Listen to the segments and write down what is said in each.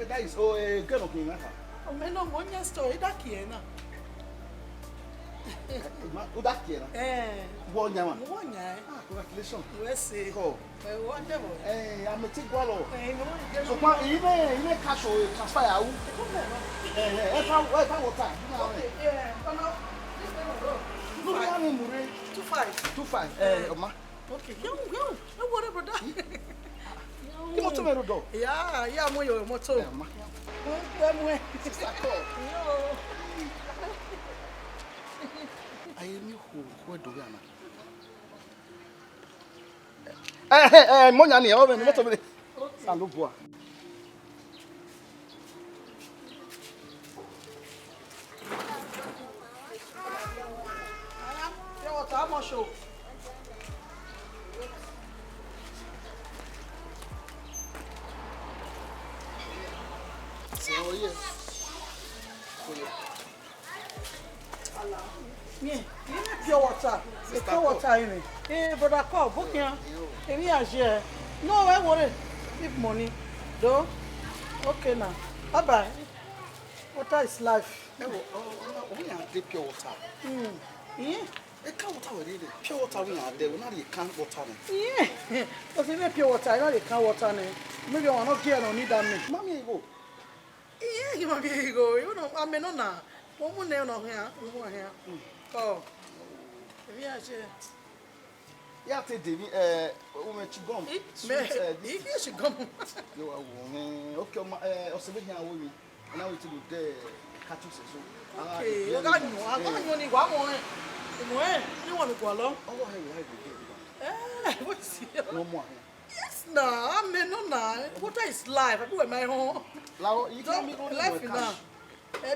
That is oh girl of King. Oh, me no money story that kiena. Udakira. One yaman. One ya. Congratulations. Let's see. Oh. Wonderful. I'm a tigwalo. No. So what even cash or transfer out. If I water. Yeah. No, I mean 25. Oma. Okay. Yo. No whatever that. You want to me do? Yeah, mo yo moto. Mo. Sister call. I am who do we am? Monya ni oven moto me. Salubua. Yo, what am I show? Oh yes. Yeah, pure water. Pure water in it. Hey, brother, call book here. If you are here, no, I worry. Give money, though. Okay now. Bye bye. Water is life. We are the pure water. Yeah. A can water already. Pure water we are there. We not the can water. Yeah. Because if you pure water, you know they can't water. Maybe I will not get no need that me. Mommy go. Yeah, you might be go. You know, I mean, no, nah. One more nail on here. One more here. Oh. If you are here. Yeah, take the woman to gum. He should come. You are okay. Also, we are women. Now we to do the catches. Okay. You got no. I got money. One more. You want to go along? Oh, hey, What's here? no more. Yes, nah. I mean, no, nah. Water is life. I do my home. You can't make only life now.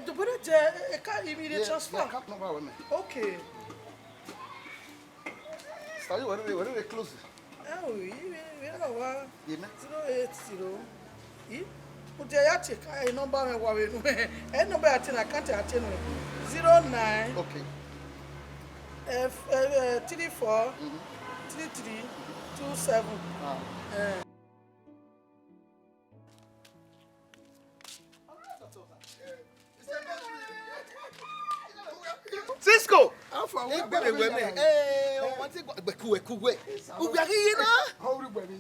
The bullet, I can't immediately transfer. Okay. Sorry, what are they close? Oh, you know what? You met 080. Put the attic. I number me worry. I number I can't attend. 09. okay. 34 33 27. Cisco! Hey, what's it? We are here now.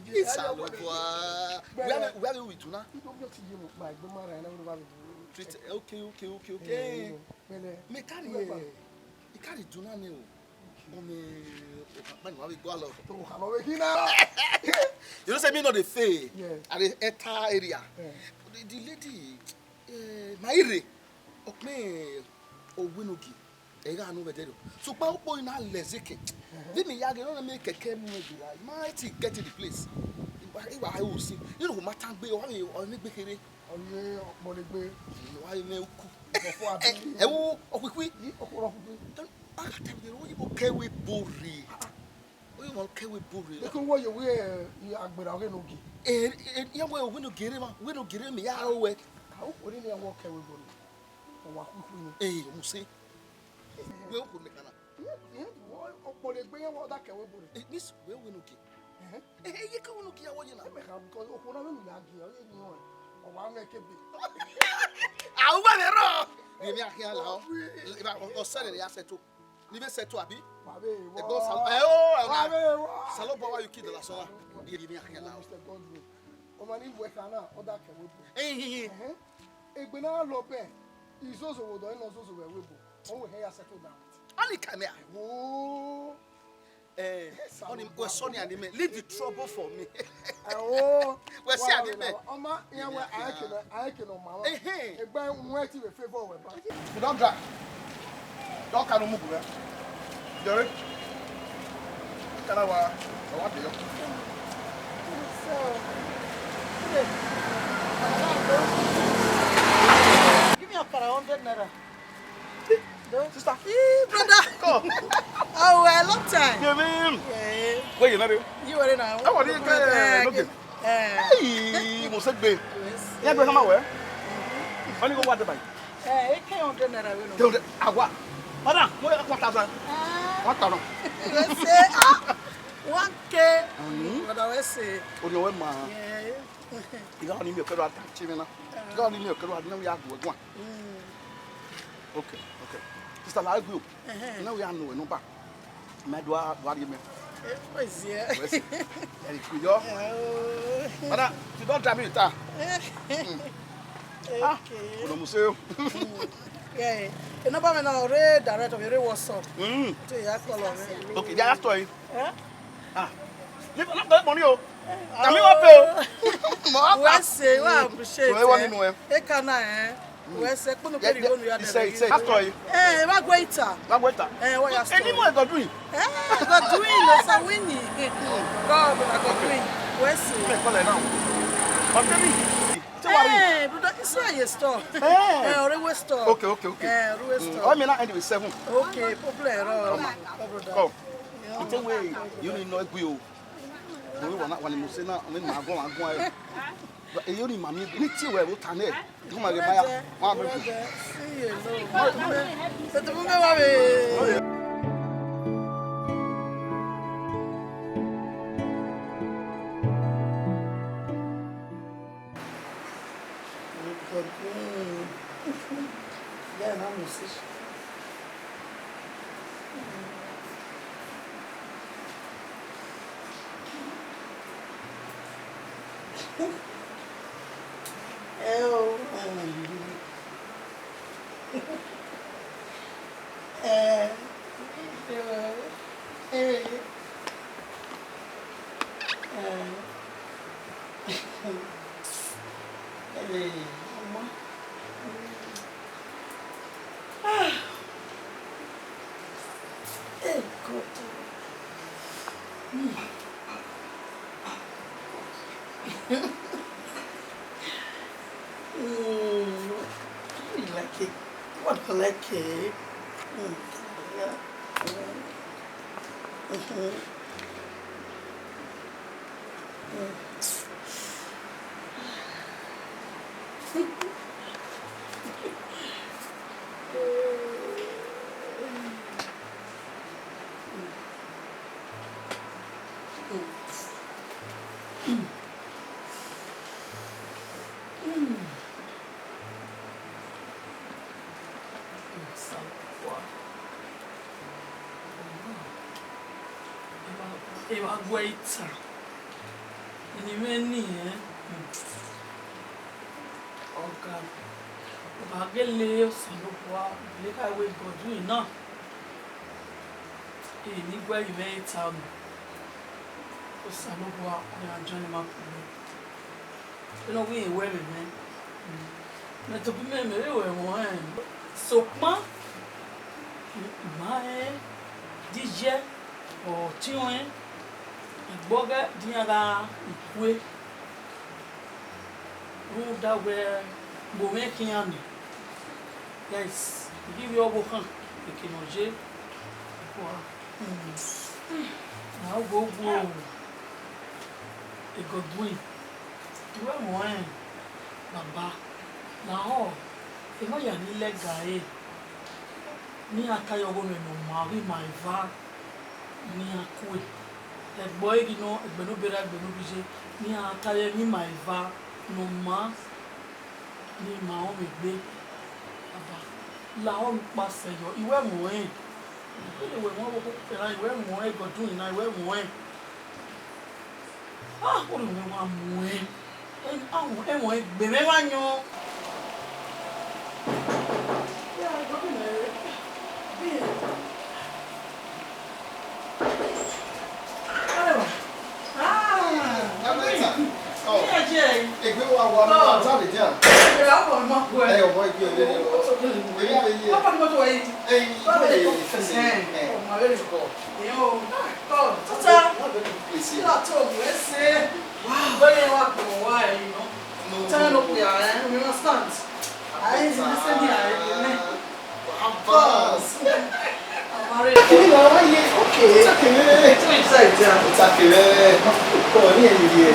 It's a lot. Where are we to now? Okay. Me carry do not know. You say me not the fay at the Eta area. The lady, Maire, okay, or Winogi. Ega no better. So pa boy na lezeke. Let me yage no make a came mighty get to the place. I will see. You know matter be or make bekere. Onye okporigbe. Why na uku. E wo okwikwi. Don't I tell you we kewe bori. We want kewe bori. You can you wear you agbera we no gi. Ya we no gere ma. We no gere me ya we. How ori ni walk kewe bori. O wa kuku ni. Mo say we o me kana. Okporigbe yan wa da kewe bori. It means we no gi. You can no gi awo na. Because okuna me mi agi o ni o. O wa me kebe. Ah, we be ro. Ni mi akia la o. O sele ya seto. Ni be seto abi. E go salon power you kid la so. Ni mi akia la o. O ma ni we kana o da kewe bori. Egbe na lo be. Izozo wo do ina zozo we webo. O we here settle down. Only come here. Oh. Only we Sonny and me leave the trouble for me. Oh. We see and me. Oma ya we I can on mama. Egbe nwe ti we favor we ba. You don't drag. Don't can move there. Jerry. Can I want you? Give me a 100 naira. Sister. Brother. Come. Oh, a long time. Give him. Yeah. Where you marry? You were in now. I want you. Hey, must have been. Yeah, but how where? Only go what the buy. Eh, 100 naira we no. Agua. Madam, 1,000. 1,000. Yes. 1K. What I say? Oh, no, ma. Yeah. You got me a carrot, Chimena. You got me a carrot, no, we are going. Okay. Sister, I agree. No, we are no back. Madwa, what do you mean? Pois é. Ele cuidou? Mas tu não trabalha, tá? Ok. No museu. É. Eu não vou me dar o direto, eu vou WhatsApp. Tu já colou, né? Ok, já estou aí. É? Ah. Não dá bom eu. Também o apelo. Vai ser, vai puxar. Não é o ano, não é? É cana, é. Vai ser quando que ele vai Isso aí, estou aí. É, Evbaguehita. Evbaguehita. É, olha a Ele não é Godwin. É, Godwin, essa Winnie. Godwin. Vai ser. Qual é não? Pode vir. É, isso aí é store. É, o Rewe store. Ok. É, o Rewe store. Olha, na end with 7. Ok, problema. Oh. Então, way, you need no go. We want one mo say na me ma go agun e yo ni mami ni ti we wo tan e ko ma ge baya wa be see you no to mo wa be yeah, na music. Evbaguehita. Inimeni Oga. Bagele Osalopo le ka we Godwin na. Ni gwa Evbaguehita no. Osalopo ya join ma problem. No we we me. Na to bi me we mo so pa ma DJ o tion Igboga diara ikwe who that were making army. Yes, give you all kan ekinoje now go e Godwin tu e mo baba now e mo ya ni lega ni akayo go me no mari my va ni akwe boy you know egbenu bera egbenu bije ni ataye ni maiva no ma ni ma o me gbe baba la o pase yo iwe mo iwe mo wo era iwe mo Godwin na iwe mo o le mo wa mo awon e mo gbe me wa yan ya Godwin Egbe wa wa ma ta le dia. E la po mo ko e. O boy ki o le ni o. E ya ye. Papa ni mo to yi. Ba be ko fese. O ma be ko. Yo, to. Tata. Please. La to mo ese. Wow, ba ye wa ko wa yi no. Tata no ku ya you understand? Ai, se listen here, ne. Abbas. Amare. Okay. It's okay. It's okay. Ko ni e ni e.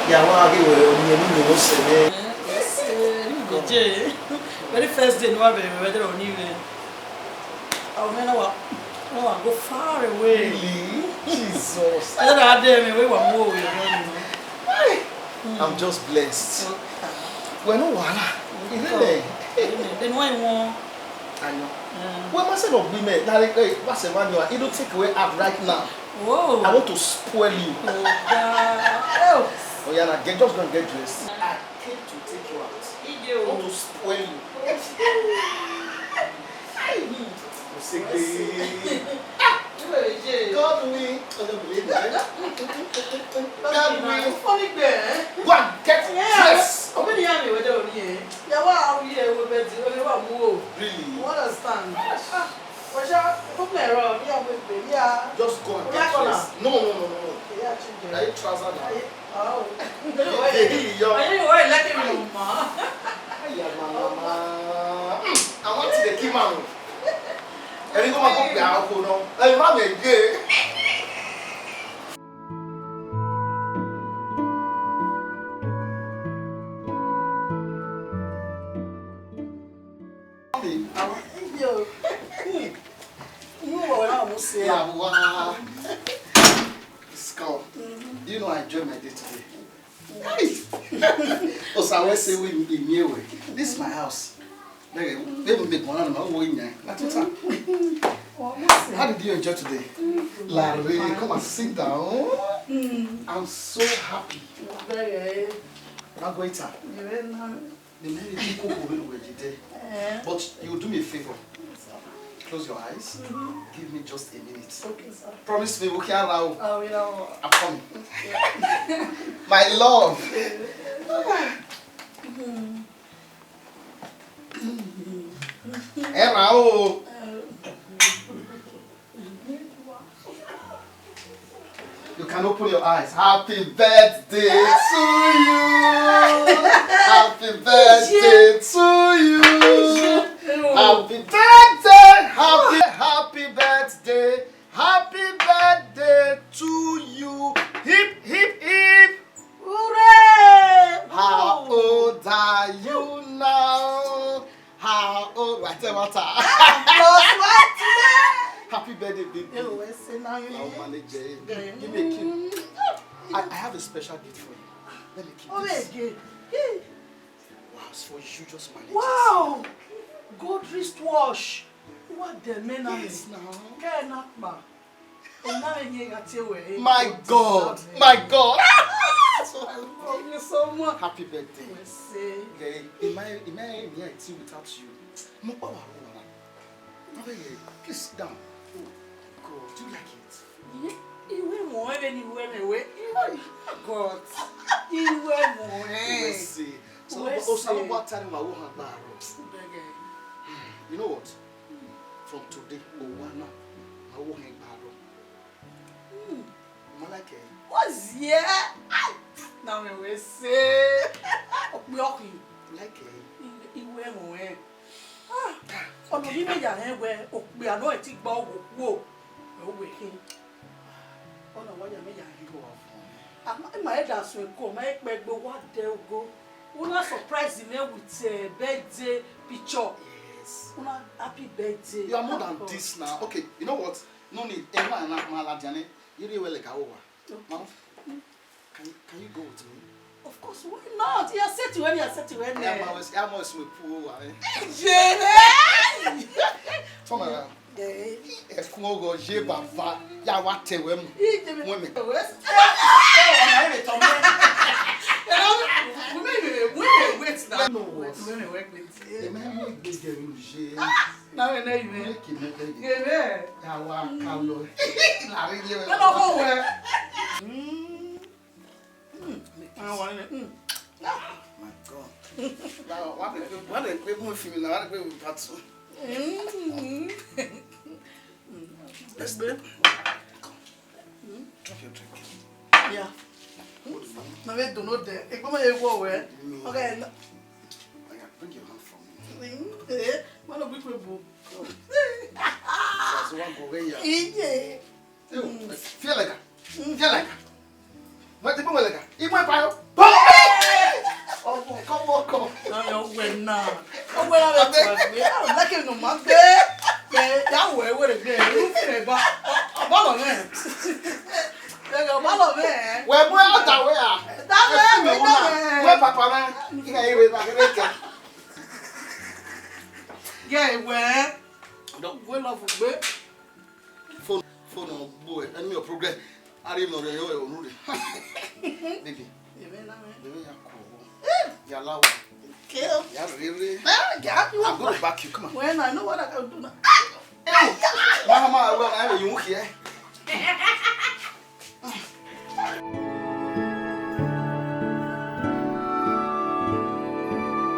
Ya wa ge we o ni ni o se ne. Yes. Very first day no be weather on you. I will never go far away. Really? Jesus. I'm just blessed. We're no wala. Then why you I know. When I said of women, what's a man you are? It don't take away up right now. Whoa. I want to spoil you. Oh, Oh yeah, now just go and get dressed. I came to take you out. I want to spoil you. God will. God will. funny there. Go and get dressed. How many years were there on here? Yeah, what are we here with Betty? Only one move. Really? You understand? What's your problem? Yeah, with yeah. Just go and get dressed. No. Yeah, children. Are you trouser now? Oh. I know why let him mama. I want to the Kimano. And you go back to the no. I'm not again. Yo. You know what I was saying? Wow. Skull. You know I enjoy my day today. Also, I always say we in here. This is my house. They will make one of my own. How did you enjoy today? Larry, come and sit down. I'm so happy. Evbaguehita. But you will do me a favor. Close your eyes. Give me just a minute. Okay, sir. Promise me, okay, allow. Oh, you know. I'm coming. My love. Hello. You can open your eyes. Happy birthday to you. Happy birthday to you. Happy birthday. Happy birthday. Happy birthday to you. Hip, hip, hip. Hooray! How old are you now? How old? What? Happy birthday, baby. I'll manage it. Give me a key. I have a special gift for you. Let me keep this. Wow, it's for you. Just manage it. Wow! Gold wristwatch. What the men are Yes, now. My God. My God. So I love you so much. Happy birthday. Okay. In my tea without you. Please sit down. God, do you like it? You went more than you went away. God. You went more. Let's see. So, what time I will have that? You know what? From today, I won't hang back. What's here? Now we will say, we are like you went away. Oh, no, you made a hand where we are not a tick ball. Whoa, no waking. Oh, no, what you made a my head as we go, my bed, but what they'll go. We're not surprised me with a birthday picture. Yes. Happy birthday. You are more than this now. Okay, you know what? No need. You really like Mom, can you go with me? Of course, why not? You are set to when you are set to when. I'm always with pool. Turn around. If you go, je bava. Ya what te women. Women. Wait now. Women work with you. Now we know you make it. Yeah. Ya wa kalo. My God. Now, what a great movie now. What a great battle. Let's do it. Drop your drink. Yeah. No, we do not there. If I'm a war, okay. Bring your hand from me. One of people book. That's one go away. Yeah. Feel like that. What the people like that? Eat my pile. Oh, come on. No, when now. Oh, when I'm like no man. That way, what a day. Bọ́lọ̀ mẹ́. Ẹ̀gẹ̀ bọ́lọ̀ mẹ́. Wẹ̀ bọ́ ọ̀tà wẹ̀ à. Dábẹ́ wẹ̀ pàpà náà. Ìgbà yìí wẹ̀ náà kẹ́lẹ́ kẹ́. Gẹ̀ ìwẹ̀. Wẹ̀ lọ fún gbé. Fóònù gbó ẹ̀ ẹni mi ò progress. Ari no re yo e onu re. Baby. Baby ya ko. Ya lawa. Kill. Ya really. I'm going to back you. Come on. When I know what I can do now. Mama, well, I have you here.